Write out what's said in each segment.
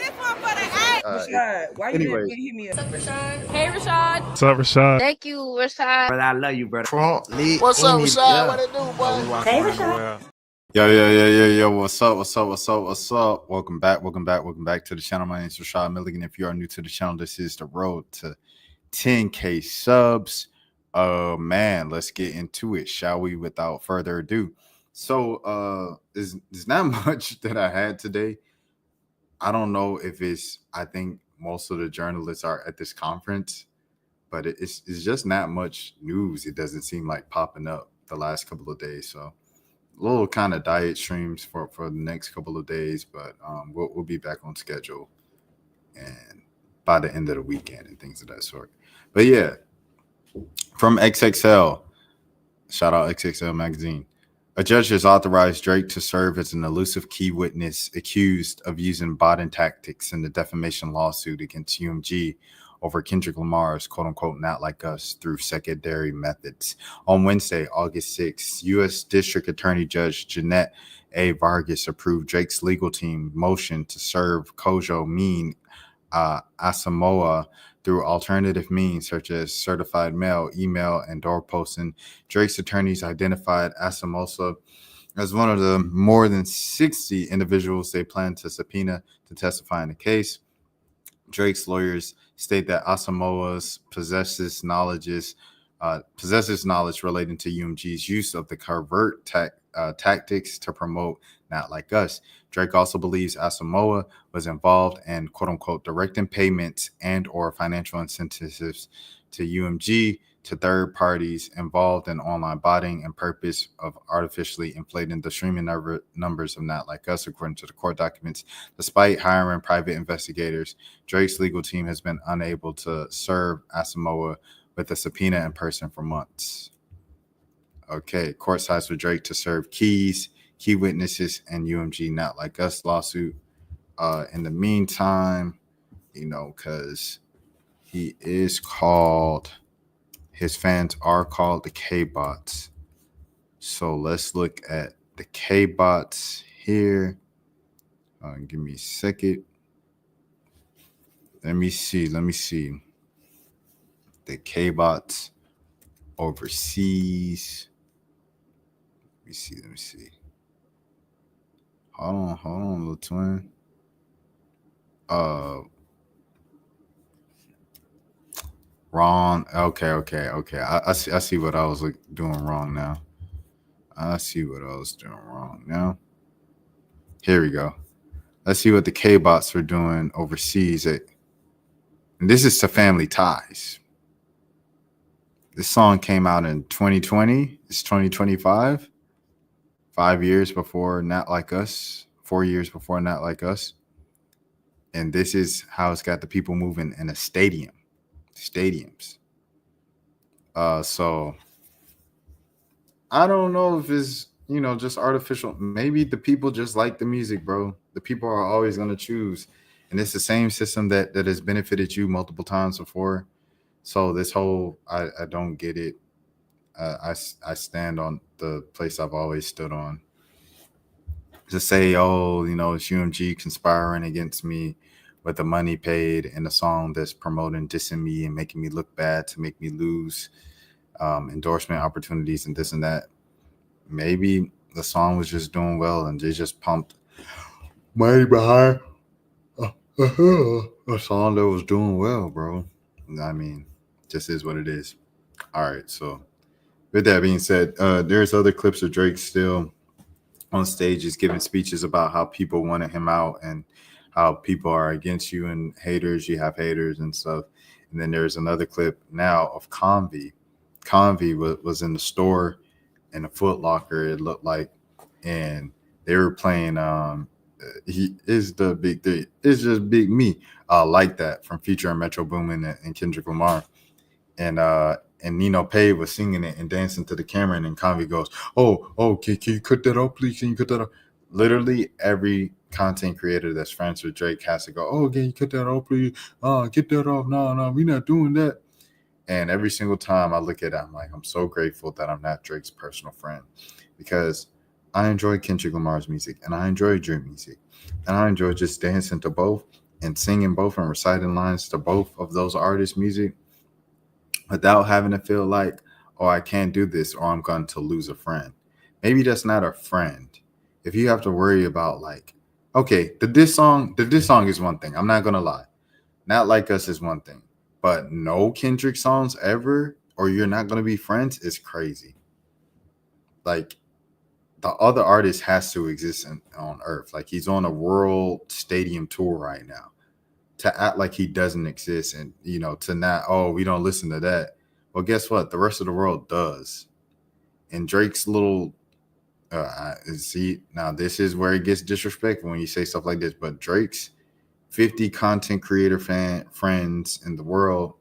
Rashad, why you Anyway, didn't hit me up? Hey, Rashad. What's up, Rashad? Thank you, Rashad. brother, I love you, brother. What's up, Rashad? What it do, boy? Hey, Rashad. Yo. What's up? Welcome back to the channel. My name is Rashad Milligan. If you are new to the channel, this is the road to 10K subs. Man, let's get into it, shall we? Without further ado. So, there's not much that I had today. I don't know if I think most of the journalists are at this conference, but it's just not much news. It doesn't seem like popping up the last couple of days. So, little kind of diet streams for the next couple of days, but we'll be back on schedule and by the end of the weekend and things of that sort. But yeah, from XXL, shout out XXL magazine. A judge has authorized Drake to serve as an elusive key witness accused of using botting tactics in the defamation lawsuit against UMG over Kendrick Lamar's quote-unquote Not Like Us through secondary methods. On Wednesday, August 6th, U.S. District Attorney Judge Jeanette A. Vargas approved Drake's legal team motion to serve Kojo Mean Asamoah through alternative means such as certified mail, email, and door posting. Drake's attorneys identified Asamoah as one of the more than 60 individuals they plan to subpoena to testify in the case. Drake's lawyers state that Asamoah possesses knowledge relating to UMG's use of the covert tactics to promote Not Like Us. Drake also believes Asamoah was involved in quote-unquote directing payments and or financial incentives to UMG to third parties involved in online botting and purpose of artificially inflating the streaming numbers of Not Like Us, according to the court documents. Despite hiring private investigators, Drake's legal team has been unable to serve Asamoah with a subpoena in person for months. Okay, court sides for Drake to serve key witnesses and UMG Not Like Us lawsuit. In the meantime, because he is called, his fans are called the K-bots. So let's look at the K-bots here. Give me a second. Let me see. The K-bots overseas. Let me see. Hold on, little twin. Wrong. Okay. I see what I was doing wrong now. Here we go. Let's see what the K-bots are doing overseas. And this is to Family Ties. This song came out in 2020. It's 2025. 5 years before Not Like Us. 4 years before Not Like Us. And this is how it's got the people moving in a stadiums. So I don't know if it's, just artificial. Maybe the people just like the music, bro. The people are always going to choose. And it's the same system that has benefited you multiple times before. So this whole, I don't get it. I stand on the place I've always stood on. To say, it's UMG conspiring against me with the money paid in a song that's promoting dissing me and making me look bad to make me lose endorsement opportunities and this and that. Maybe the song was just doing well and they just pumped money behind a song that was doing well, bro. I mean, just is what it is. All right, so with that being said, there's other clips of Drake still on stages giving speeches about how people wanted him out and how people are against you and haters. You have haters and stuff. And then there's another clip now of Convy. Convy was in the store in a Foot Locker, it looked like, and they were playing He Is the Big Three. It's just Big Me. Like That from Future and Metro Boomin and Kendrick Lamar. And Nino Pay was singing it and dancing to the camera, and then Convy goes, oh, can you cut that out, please? Can you cut that out? Literally every content creator that's friends with Drake has to go, oh, can you cut that out, please? Get that off. No, we're not doing that. And every single time I look at it, I'm like, I'm so grateful that I'm not Drake's personal friend, because I enjoy Kendrick Lamar's music and I enjoy Drake music and I enjoy just dancing to both. and singing both and reciting lines to both of those artists' music without having to feel like, oh, I can't do this or I'm going to lose a friend. Maybe that's not a friend. If you have to worry about like, okay, the diss song is one thing. I'm not gonna lie. Not Like Us is one thing. But no Kendrick songs ever, or you're not gonna be friends, is crazy. Like the other artist has to exist on Earth. Like he's on a world stadium tour right now. To act like he doesn't exist and to not, oh, we don't listen to that. Well, guess what? The rest of the world does. And Drake's little see, now this is where it gets disrespectful when you say stuff like this, but Drake's 50 content creator friends in the world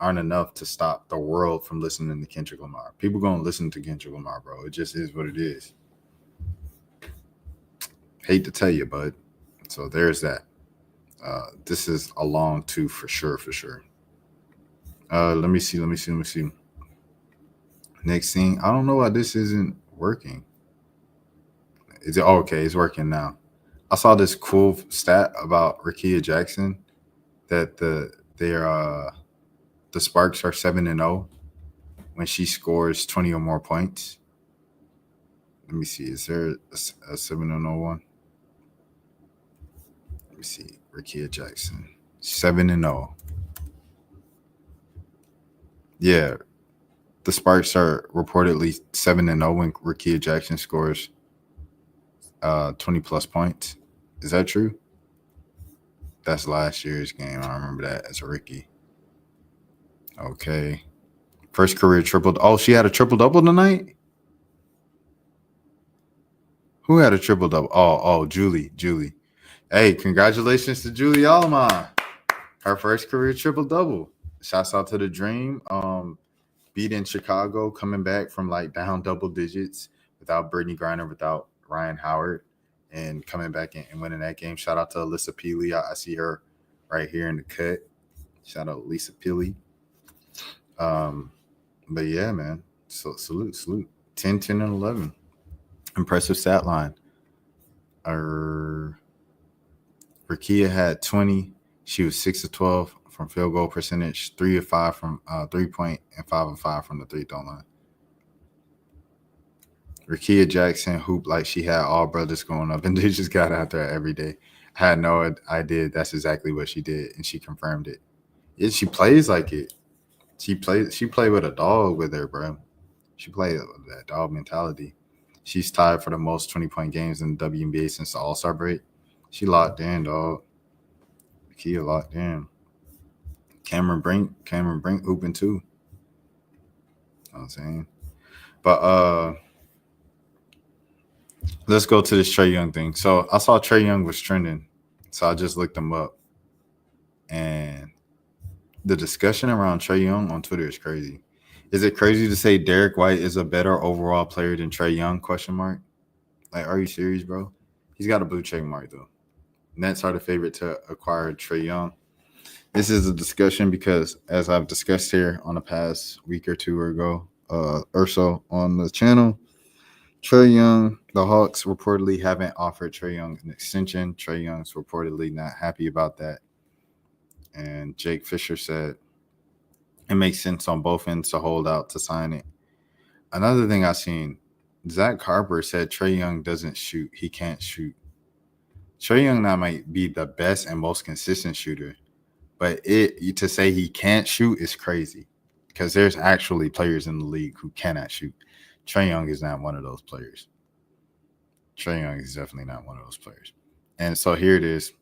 aren't enough to stop the world from listening to Kendrick Lamar. People gonna listen to Kendrick Lamar, bro. It just is what it is. Hate to tell you, bud. So there's that. This is a long two for sure. Let me see. Next thing, I don't know why this isn't working. Is it okay? It's working now. I saw this cool stat about Rakia Jackson that the Sparks are 7-0 when she scores 20 or more points. Let me see. Is there a 7-0 one? Let me see. Rakia Jackson 7-0. Yeah, the Sparks are reportedly 7-0 when Rakia Jackson scores 20 plus points. Is that true? That's last year's game. I remember that as a rookie. Okay. First career triple. Oh, she had a triple double tonight? Who had a triple double? Oh, Julie. Hey, congratulations to Julie Allman. Her first career triple double. Shouts out to the Dream. Beating Chicago, coming back from like down double digits without Brittany Griner, without Ryan Howard, and coming back and winning that game. Shout out to Alyssa Peely. I see her right here in the cut. Shout out Lisa Peely. But yeah, man. So salute. 10, 10, and 11. Impressive stat line. Rakia had 20. She was 6 of 12 from field goal percentage, 3 of 5 from 3-point, and 5 of 5 from the 3-throw line. Rakia Jackson hooped like she had all brothers growing up, and they just got out there every day. I had no idea that's exactly what she did, and she confirmed it. Yeah, she plays like it. She played with a dog with her, bro. She played with that dog mentality. She's tied for the most 20-point games in the WNBA since the All-Star break. She locked in, dog. Rakia locked in. Cameron Brink hooping too. You know what I'm saying? But let's go to this Trae Young thing. So I saw Trae Young was trending, so I just looked him up. And the discussion around Trae Young on Twitter is crazy. Is it crazy to say Derek White is a better overall player than Trae Young? ? Like, are you serious, bro? He's got a blue check mark, though. Nets are the favorite to acquire Trae Young. This is a discussion because, as I've discussed here on the past week or two ago or so on the channel, Trae Young, the Hawks reportedly haven't offered Trae Young an extension. Trae Young's reportedly not happy about that. And Jake Fisher said it makes sense on both ends to hold out to sign it. Another thing I've seen, Zach Harper said Trae Young doesn't shoot. He can't shoot. Trae Young now might be the best and most consistent shooter, but to say he can't shoot is crazy because there's actually players in the league who cannot shoot. Trae Young is not one of those players. Trae Young is definitely not one of those players. And so here it is.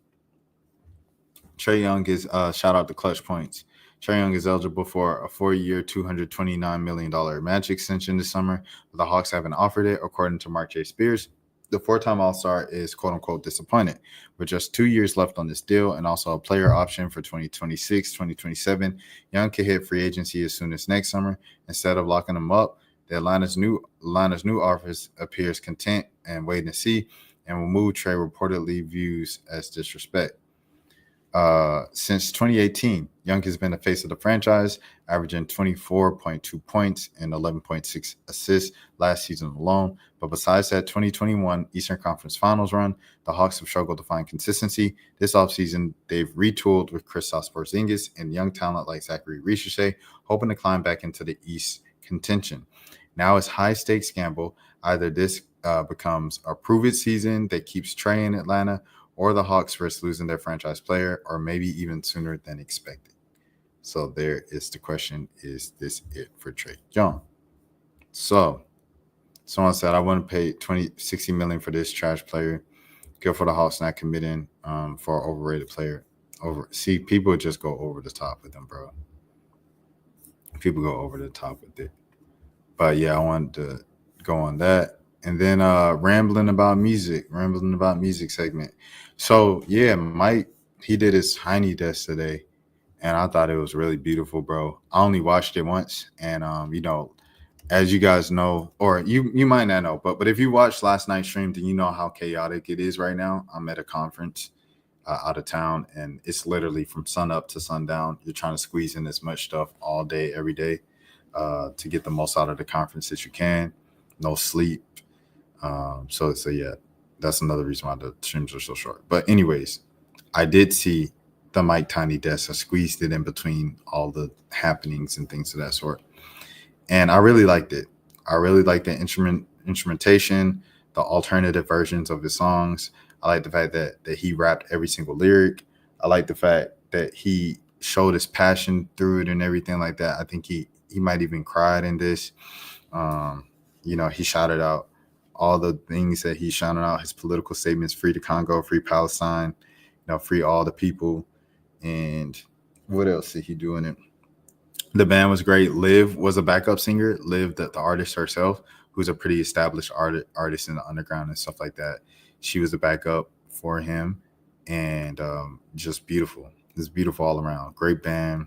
Trae Young is shout out to Clutch Points. Trae Young is eligible for a 4-year, $229 million match extension this summer. The Hawks haven't offered it, according to Mark J. Spears. The 4-time All-Star is quote-unquote disappointed. With just 2 years left on this deal and also a player option for 2026, 2027, Young could hit free agency as soon as next summer. Instead of locking him up, the Atlanta's new office appears content and waiting to see and will move Trae reportedly views as disrespect. Since 2018, Young has been the face of the franchise, averaging 24.2 points and 11.6 assists last season alone. But besides that 2021 Eastern Conference Finals run, the Hawks have struggled to find consistency. This offseason, they've retooled with Kristaps Porzingis and young talent like Zachary Ricochet, hoping to climb back into the East contention. Now it's high-stakes gamble. Either this becomes a prove-it season that keeps Trey in Atlanta, or the Hawks risk losing their franchise player, or maybe even sooner than expected. So there is the question, is this it for Trey Young? So someone said, I wouldn't pay $60 million for this trash player. Good for the Hawks not committing for an overrated player. See, people just go over the top with them, bro. People go over the top with it. But yeah, I wanted to go on that. And then rambling about music segment. So yeah, Mike, he did his Tiny Desk today, and I thought it was really beautiful, bro. I only watched it once, and as you guys know, or you might not know, but if you watched last night's stream, then you know how chaotic it is right now. I'm at a conference out of town, and it's literally from sun up to sundown. You're trying to squeeze in as much stuff all day, every day, to get the most out of the conference that you can. No sleep. So yeah, that's another reason why the streams are so short. But anyways, I did see the Mike Tiny Desk. I squeezed it in between all the happenings and things of that sort. And I really liked it. I really liked the instrumentation, the alternative versions of his songs. I like the fact that he rapped every single lyric. I like the fact that he showed his passion through it and everything like that. I think he might even cried in this. He shouted out all the things that he shouted out, his political statements: free the Congo, free Palestine, free all the people. And what else did he do in it? The band was great. Liv was a backup singer. Liv, the artist herself, who's a pretty established artist in the underground and stuff like that. She was a backup for him, and just beautiful. It's beautiful all around. Great band,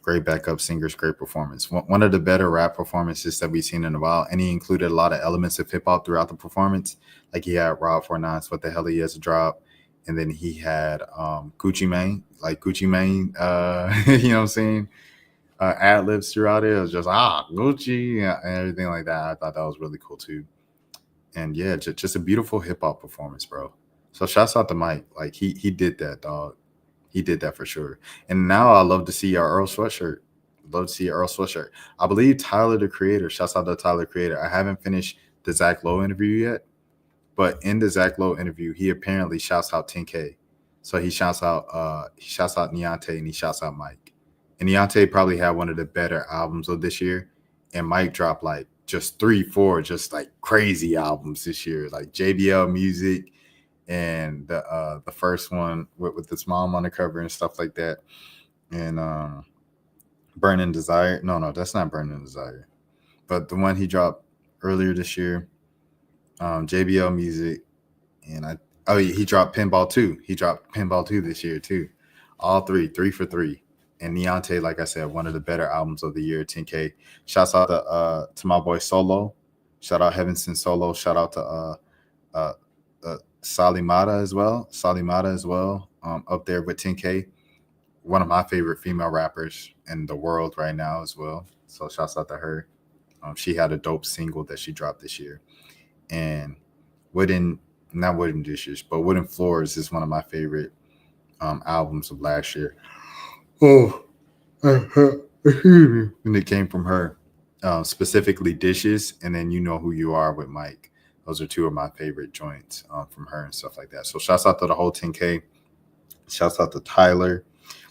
great backup singers, great performance. One of the better rap performances that we've seen in a while, and he included a lot of elements of hip-hop throughout the performance. Like he had Rob 49's What the Hell He Has a Drop, and then he had Gucci Mane, you know what I'm saying? Ad-libs throughout it. It was just, Gucci, and everything like that. I thought that was really cool too. And yeah, just a beautiful hip-hop performance, bro. So shouts out to Mike. Like he did that, dog. He did that for sure. And now I love to see our Earl sweatshirt. I believe Tyler, the Creator, shouts out to Tyler, Creator. I haven't finished the Zach Lowe interview yet, but in the Zach Lowe interview, he apparently shouts out 10K. So he shouts out Niante, and he shouts out Mike. And Niante probably had one of the better albums of this year. And Mike dropped like just 3-4 just like crazy albums this year, like JBL Music, and the first one with his mom on the cover and stuff like that. And Burning Desire. No, that's not Burning Desire. But the one he dropped earlier this year, JBL Music, and he dropped Pinball 2. He dropped Pinball 2 this year too. All 3 for 3. And Niante, like I said, one of the better albums of the year, 10K. Shouts out to my boy Solo. Shout out Heaven Sent Solo. Shout out to Salimata as well. Up there with 10K. One of my favorite female rappers in the world right now as well. So shouts out to her. She had a dope single that she dropped this year. And Wooden Floors is one of my favorite albums of last year. Oh, and it came from her, specifically Dishes, and then You Know Who You Are with Mike. Those are 2 of my favorite joints from her and stuff like that. So shouts out to the whole 10K. Shouts out to Tyler.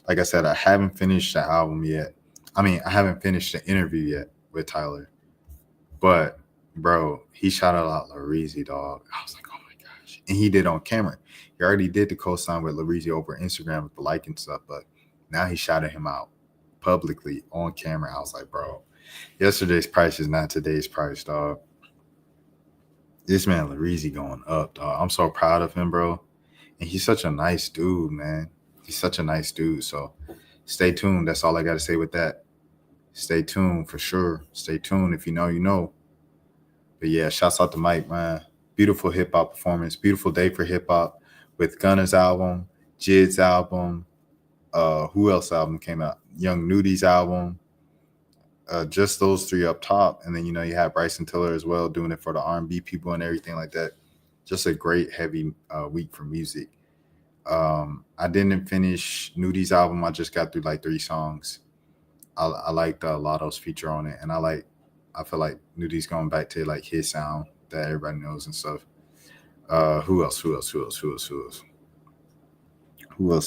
Like I said, I haven't finished the album yet. I haven't finished the interview yet with Tyler. But, bro, he shouted out Lareezy, dog. I was like, oh my gosh. And he did on camera. He already did the co-sign with Lareezy over Instagram with the like and stuff, but now he shouted him out publicly on camera. I was like, bro, yesterday's price is not today's price, dog. This man Lareezy going up, dog. I'm so proud of him, bro. And he's such a nice dude, man. He's such a nice dude. So stay tuned. That's all I got to say with that. Stay tuned for sure. Stay tuned. If you know, you know. But yeah, shouts out to Mike, man. Beautiful hip-hop performance. Beautiful day for hip-hop with Gunna's album, JID's album, Who else album came out? Young Nudi's album. Just those three up top, and then you have Bryson Tiller as well doing it for the R&B people and everything like that. Just a great heavy week for music. I didn't finish Nudi's album. I just got through like 3 songs. I liked Lotto's feature on it, and I feel like Nudi's going back to like his sound that everybody knows and stuff. Who else? Who else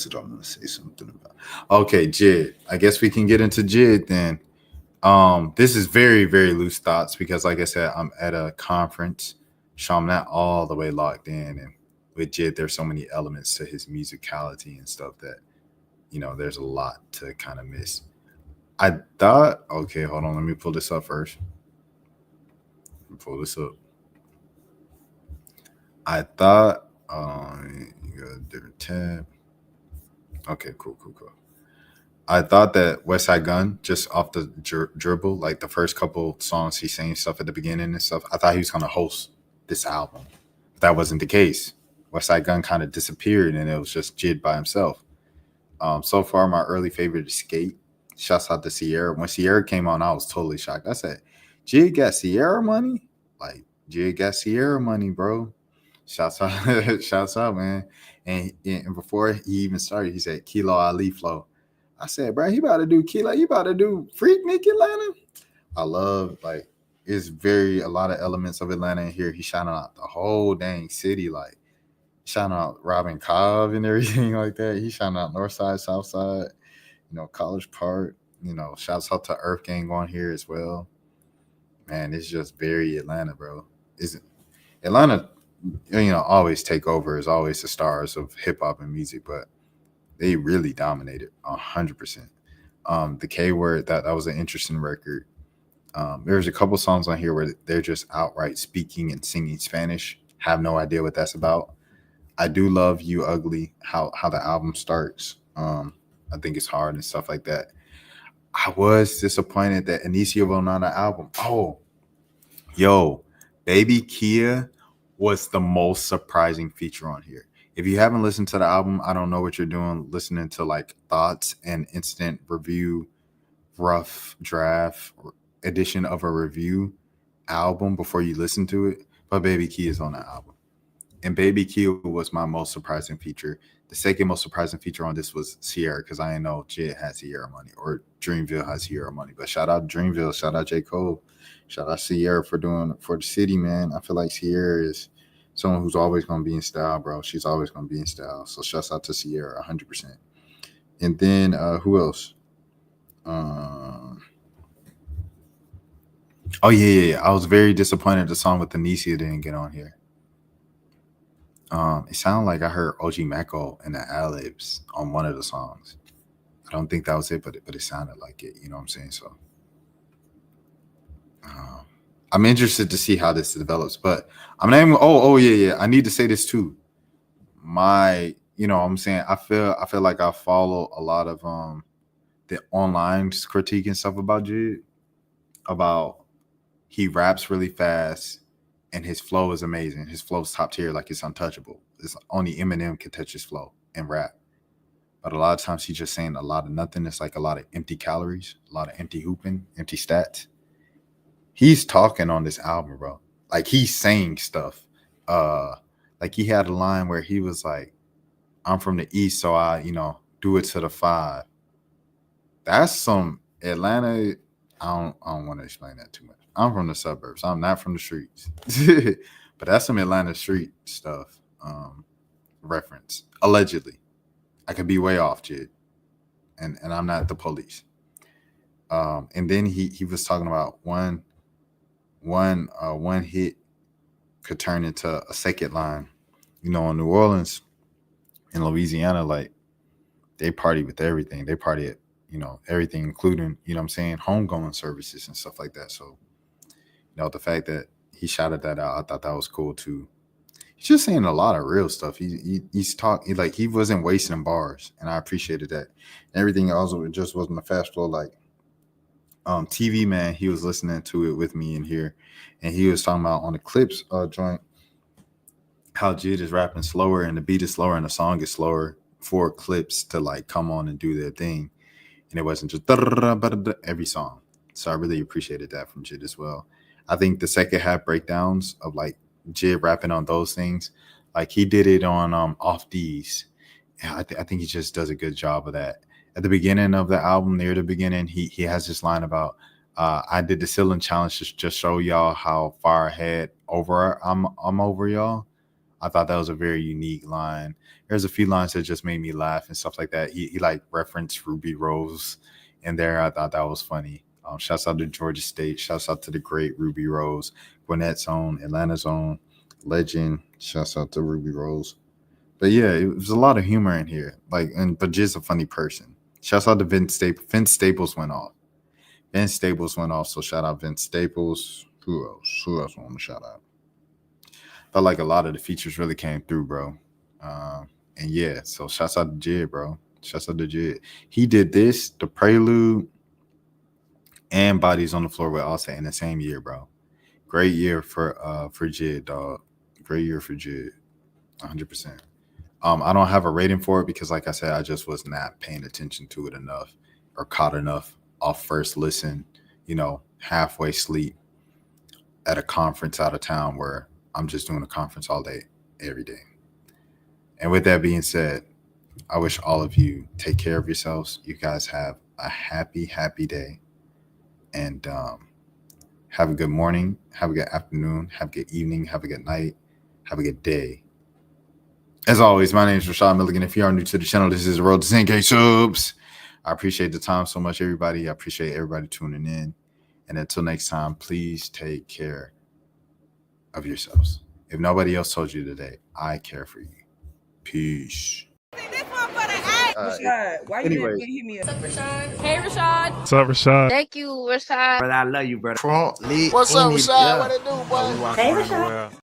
did I want to say something about? Okay, JID. I guess we can get into JID then. This is very, very loose thoughts because, like I said, I'm at a conference, so I'm not all the way locked in. And with JID, there's so many elements to his musicality and stuff that, there's a lot to kind of miss. I thought, okay, hold on, let me pull this up first. I thought, you got a different tab. Okay, cool. I thought that West Side Gun, just off the dribble, like the first couple songs he's saying stuff at the beginning and stuff, I thought he was going to host this album. But that wasn't the case. West Side Gun kind of disappeared, and it was just JID by himself. So far, my early favorite is Skate. Shouts out to Sierra. When Sierra came on, I was totally shocked. I said, JID got Sierra money? Like, JID got Sierra money, bro. Shouts out, man. And before he even started, he said, Kilo Ali flow. I said, bro, he about to do Kilo. You about to do Freaknik Atlanta? I love, like, it's a lot of elements of Atlanta in here. He's shouting out the whole dang city, like, shouting out Robin Cobb and everything like that. He's shouting out Northside, Southside, College Park. Shouts out to Earth Gang on here as well. Man, it's just very Atlanta, bro. Isn't Atlanta, always take over, as always the stars of hip hop and music, but they really dominated 100%. The K Word, that was an interesting record. There's a couple songs on here where they're just outright speaking and singing Spanish. Have no idea what that's about. I do love You Ugly, how the album starts. I think it's hard and stuff like that. I was disappointed that Inicio Bonana album. Oh, yo, Baby Kia was the most surprising feature on here. If you haven't listened to the album, I don't know what you're doing listening to like thoughts and instant review, rough draft edition of a review album before you listen to it. But Baby Kia is on the album. And Baby Kia was my most surprising feature. The second most surprising feature on this was Sierra, because I didn't know JID has Sierra money or Dreamville has Sierra money. But shout out Dreamville, shout out J. Cole, shout out Sierra for doing it for the city, man. I feel like Sierra is someone who's always going to be in style, bro. She's always going to be in style. So shouts out to Sierra 100%. And then who else? Oh, yeah. I was very disappointed the song with Anicia didn't get on here. It sounded like I heard OG Mako in the ad-libs on one of the songs. I don't think that was it, but it sounded like it. You know what I'm saying? So I'm interested to see how this develops. But I'm not even. Oh yeah. I need to say this too. What I'm saying, I feel like I follow a lot of the online critique and stuff about JID. About he raps really fast. And his flow is amazing. His flow's top tier, like it's untouchable. It's only Eminem can touch his flow and rap. But a lot of times he's just saying a lot of nothing. It's like a lot of empty calories, a lot of empty hooping, empty stats. He's talking on this album, bro. Like he's saying stuff. Like he had a line where he was like, I'm from the East, so I, do it to the 5. That's some Atlanta. I don't want to explain that too much. I'm from the suburbs. I'm not from the streets. But that's some Atlanta street stuff reference. Allegedly. I could be way off, JID. And I'm not the police. And then he was talking about one hit could turn into a second line. In New Orleans, in Louisiana, like they party with everything. They party at, everything, including, homegoing services and stuff like that. So the fact that he shouted that out, I thought that was cool too. He's just saying a lot of real stuff. He's talking like he wasn't wasting bars, and I appreciated that. And everything also, it just wasn't a fast flow. Like TV Man, he was listening to it with me in here, and he was talking about on the Clips joint how JID is rapping slower and the beat is slower and the song is slower 4 clips to like come on and do their thing, and it wasn't just every song. So I really appreciated that from JID as well. I think the second half breakdowns of like JID rapping on those things, like he did it on Off D's. And I think he just does a good job of that. At the beginning of the album, near the beginning, he has this line about I did the ceiling challenge to just show y'all how far ahead over I'm over y'all. I thought that was a very unique line. There's a few lines that just made me laugh and stuff like that. He like referenced Ruby Rose in there. I thought that was funny. Shouts out to Georgia State. Shouts out to the great Ruby Rose, Gwinnett's own, Atlanta's own legend. Shouts out to Ruby Rose. But yeah, it was a lot of humor in here. But JID's a funny person. Shouts out to Vince Staples. Vince Staples went off. So shout out Vince Staples. Who else? I want to shout out? Felt like a lot of the features really came through, bro. And yeah, so shouts out to JID, bro. Shouts out to JID. He did this, the Prelude, and Bodies on the Floor with Offset in the same year, bro. Great year for JID, dog. Great year for JID. 100%. I don't have a rating for it because, like I said, I just was not paying attention to it enough or caught enough off first listen, halfway sleep at a conference out of town where I'm just doing a conference all day, every day. And with that being said, I wish all of you take care of yourselves. You guys have a happy, happy day. And have a good morning, have a good afternoon, have a good evening, have a good night, have a good day. As always, my name is Rashad Milligan. If you are new to the channel, this is the road to 10K subs. I appreciate the time so much, everybody. I appreciate everybody tuning in. And until next time, please take care of yourselves. If nobody else told you today, I care for you. Peace. Rashad, why you didn't hit me up? What's up, Rashad? Hey, Rashad. What's up, Rashad? Thank you, Rashad. Brother, I love you, brother. What's up, Rashad? What it do, boy? Hey, Rashad.